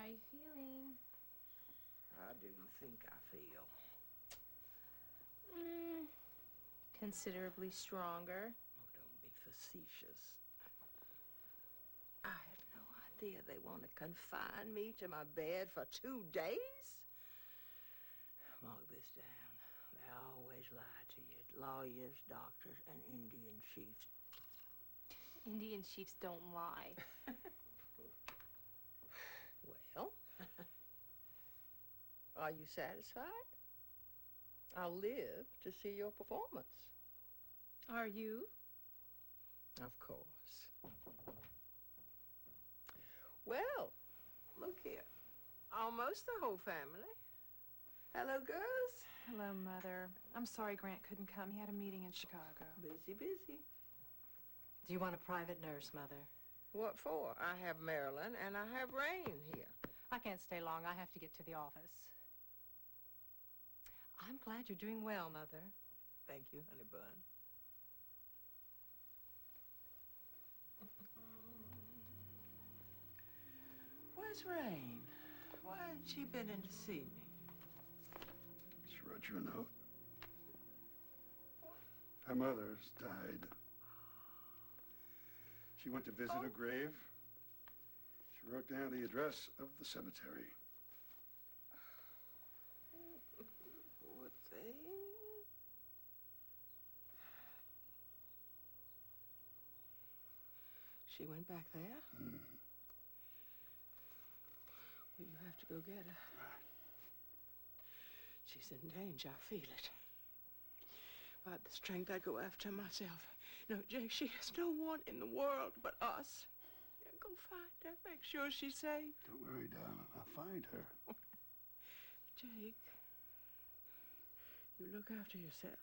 How are you feeling? How do you think I feel? Considerably stronger. Oh, don't be facetious. I had no idea they want to confine me to my bed for 2 days. Mark this down. They always lie to you. Lawyers, doctors, and Indian chiefs. Indian chiefs don't lie. Well, are you satisfied? I'll live to see your performance. Are you? Of course. Well, look here. Almost the whole family. Hello, girls. Hello, Mother. I'm sorry Grant couldn't come. He had a meeting in Chicago. Busy. Do you want a private nurse, Mother? What for? I have Marilyn and I have Rain here. I can't stay long. I have to get to the office. I'm glad you're doing well, Mother. Thank you, honey bun. Where's Rain? Why hasn't she been in to see me? She wrote you a note. Her mother's died. She went to visit her grave. She wrote down the address of the cemetery. Poor thing. She went back there? Well, you have to go get her. She's in danger. I feel it. If I had the strength, I'd go after her myself. No, Jake, she has no one in the world but us. Yeah, go find her. Make sure she's safe. Don't worry, darling. I'll find her. Jake, you look after yourself.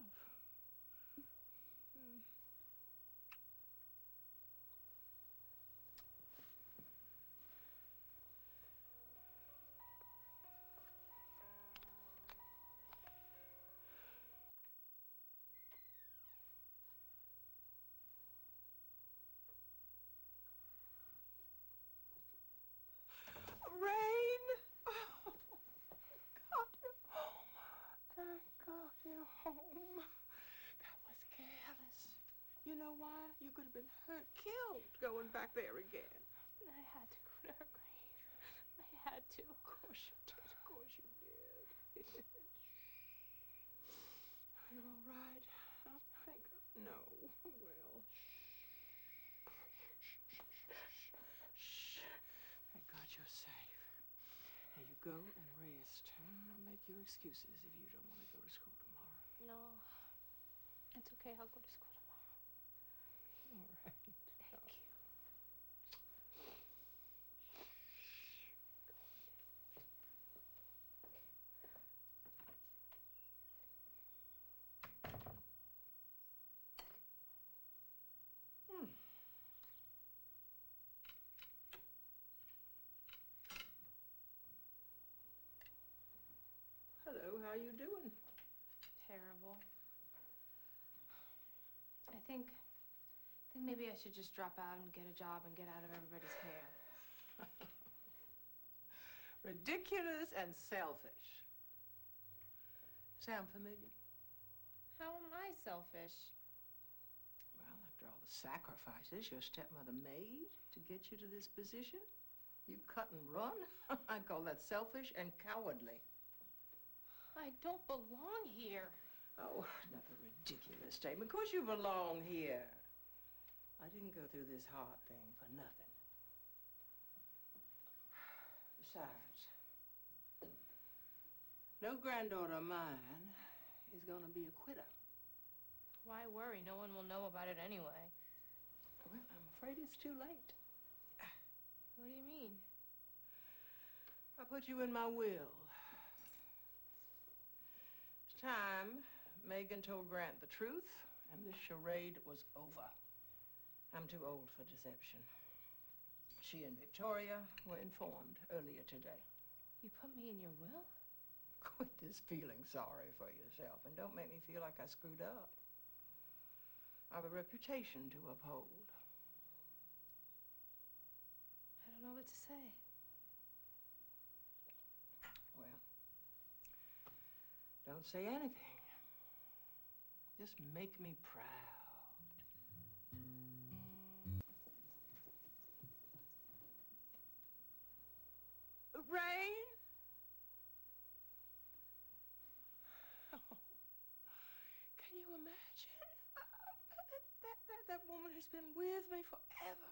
Rain! Oh, God, you're home. Thank God you're home. That was careless. You know why? You could have been hurt, killed, going back there again. I had to go to her grave. I had to. Of course you did. Of course you did. Are you all right? Huh? Thank God. No. Well, shh. Thank God you're safe. Now you go and rest. Huh? I'll make your excuses if you don't want to go to school tomorrow. No. It's okay. I'll go to school tomorrow. All right. Thank you. Hello, how you doing? Terrible. I think maybe I should just drop out and get a job and get out of everybody's hair. Ridiculous and selfish. Sound familiar? How am I selfish? Well, after all the sacrifices your stepmother made to get you to this position, you cut and run? I call that selfish and cowardly. I don't belong here. Oh, another ridiculous statement. Of course you belong here. I didn't go through this hard thing for nothing. Besides, no granddaughter of mine is going to be a quitter. Why worry? No one will know about it anyway. Well, I'm afraid it's too late. What do you mean? I put you in my will. It's time Megan told Grant the truth, and this charade was over. I'm too old for deception. She and Victoria were informed earlier today. You put me in your will? Quit this feeling sorry for yourself, and don't make me feel like I screwed up. I have a reputation to uphold. I don't know what to say. Don't say anything. Just make me proud. Rain? Oh, can you imagine? That woman has been with me forever.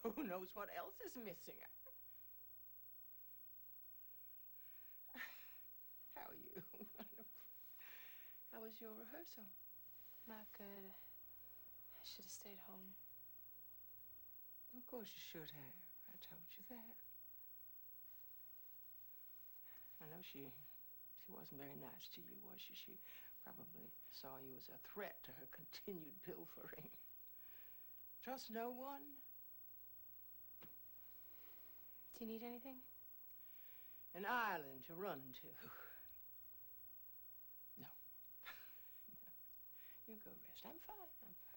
Who knows what else is missing? How are you? How was your rehearsal? Not good. I should have stayed home. Of course you should have. I told you that. I know she wasn't very nice to you, was she? She probably saw you as a threat to her continued pilfering. Trust no one? Do you need anything? An island to run to. No. No. You go rest. I'm fine. I'm fine.